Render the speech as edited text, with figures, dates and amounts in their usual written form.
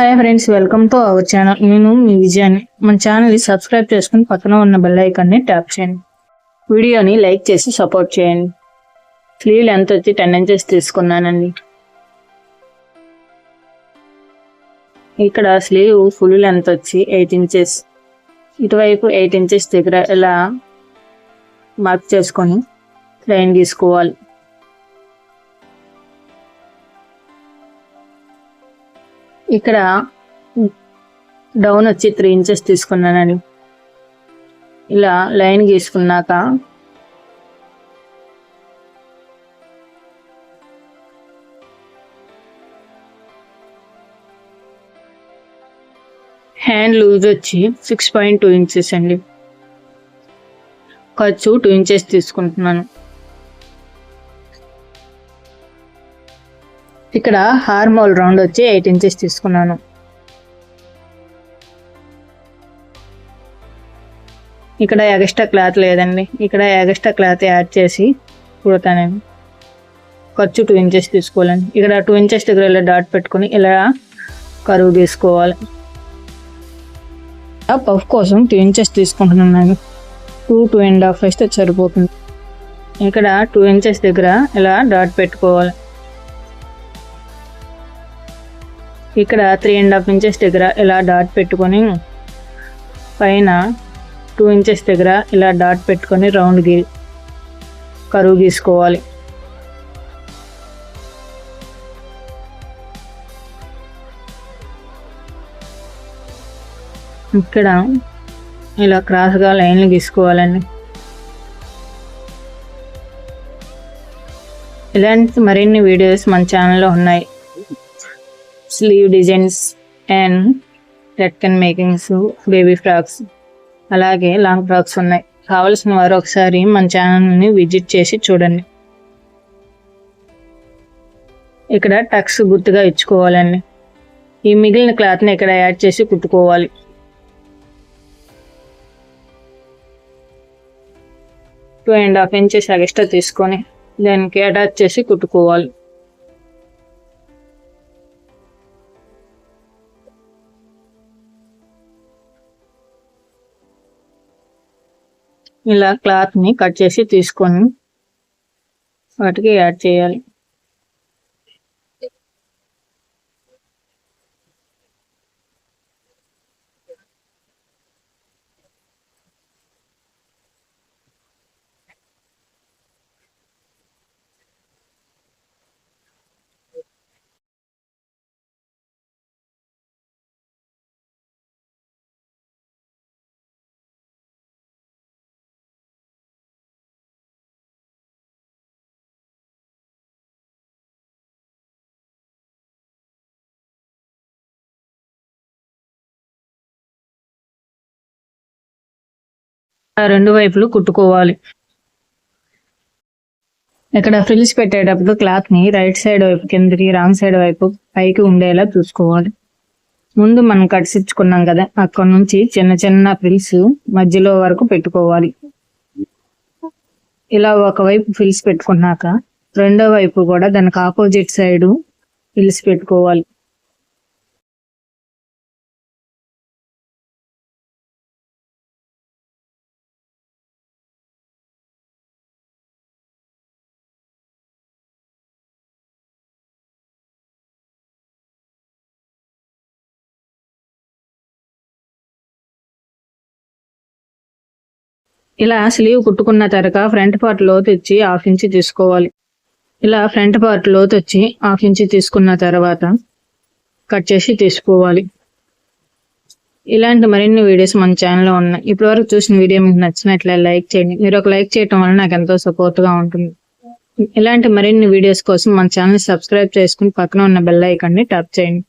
Hi friends, welcome to our channel. నేను మీ విజయాన్ని. మన ఛానల్ని సబ్స్క్రైబ్ చేసుకుని పక్కన ఉన్న బెల్ ఐకాన్ని ట్యాప్ చేయండి. వీడియోని లైక్ చేసి సపోర్ట్ చేయండి. స్లీవ్ లెంత్ వచ్చి 10 ఇంచెస్ తీసుకున్నానండి. ఇక్కడ స్లీవ్ ఫుల్ లెంత్ వచ్చి 8 ఇంచెస్. ఇటువైపు 8 ఇంచెస్ దగ్గర ఇలా మార్క్ చేసుకొని లైన్ తీసుకోవాలి. ఇక్కడ డౌన్ వచ్చి 3 ఇంచెస్ తీసుకున్నానండి. ఇలా లైన్ గీసుకున్నాక హ్యాండ్ లూజ్ వచ్చి 6.2 ఇంచెస్ అండి. ఖర్చు 2 ఇంచెస్ తీసుకుంటున్నాను. ఇక్కడ హార్మోల్ రౌండ్ వచ్చి 8 ఇంచెస్ తీసుకున్నాను. ఇక్కడ ఎక్స్ట్రా క్లాత్ లేదండి. ఇక్కడ ఎక్స్ట్రా క్లాత్ యాడ్ చేసి కుడతానండి. ఖర్చు 2 ఇంచెస్ తీసుకోవాలండి. ఇక్కడ 2 ఇంచెస్ దగ్గర ఇలా డాట్ పెట్టుకుని ఇలా కరువు తీసుకోవాలి. పఫ్ కోసం 2 ఇంచెస్ తీసుకుంటున్నాను. 2.5 వేస్తే సరిపోతుంది. ఇక్కడ 2 ఇంచెస్ దగ్గర ఇలా డాట్ పెట్టుకోవాలి. ఇక్కడ 3.5 ఇంచెస్ దగ్గర ఇలా డాట్ పెట్టుకొని పైన 2 ఇంచెస్ దగ్గర ఇలా డాట్ పెట్టుకొని రౌండ్ కరువు గీసుకోవాలి. ఇక్కడ ఇలా క్రాస్గా లైన్లు గీసుకోవాలండి. ఇలాంటి మరిన్ని వీడియోస్ మన ఛానల్లో ఉన్నాయి. స్లీవ్ డిజైన్స్ అండ్ రెట్కన్ మేకింగ్స్, బేబీ ఫ్రాక్స్, అలాగే లాంగ్ ఫ్రాక్స్ ఉన్నాయి. కావలసిన వారు ఒకసారి మన ఛానల్ని విజిట్ చేసి చూడండి. ఇక్కడ టక్స్ గుర్తుగా ఇచ్చుకోవాలండి. ఈ మిగిలిన క్లాత్ని ఇక్కడ యాడ్ చేసి కుట్టుకోవాలి. Two and half inches extra తీసుకొని దానికి అటాచ్ చేసి కుట్టుకోవాలి. ఇలా క్లాత్ని కట్ చేసి తీసుకొని వాటికి యాడ్ చేయాలి. రెండు వైపులు కుట్టుకోవాలి. ఇక్కడ ఫ్రిల్స్ పెట్టేటప్పుడు క్లాత్ని రైట్ సైడ్ వైపు కిందకి, రాంగ్ సైడ్ వైపు పైకి ఉండేలా చూసుకోవాలి. ముందు మనం కట్స్ ఇచ్చుకున్నాం కదా, అక్కడ నుంచి చిన్న చిన్న ఫ్రిల్స్ మధ్యలో వరకు పెట్టుకోవాలి. ఇలా ఒకవైపు ఫ్రిల్స్ పెట్టుకున్నాక రెండో వైపు కూడా దానికి ఆపోజిట్ సైడ్ ఫ్రిల్స్ పెట్టుకోవాలి. ఇలా స్లీవ్ కుట్టుకున్న తర్వాత ఫ్రంట్ పార్ట్ లోతు వచ్చి 1/2 ఇంచ్ తీసుకోవాలి. ఇలా ఫ్రంట్ పార్ట్ లోతు వచ్చి 1/2 ఇంచ్ తీసుకున్న తర్వాత కట్ చేసి తీసుకోవాలి. ఇలాంటి మరిన్ని వీడియోస్ మన ఛానల్లో ఉన్నాయి. ఇప్పటివరకు చూసిన వీడియో మీకు నచ్చినట్లే లైక్ చేయండి. మీరు ఒక లైక్ చేయడం వల్ల నాకు ఎంతో సపోర్ట్గా ఉంటుంది. ఇలాంటి మరిన్ని వీడియోస్ కోసం మన ఛానల్ సబ్స్క్రైబ్ చేసుకుని పక్కన ఉన్న బెల్ ఐకాన్ని ట్యాప్ చేయండి.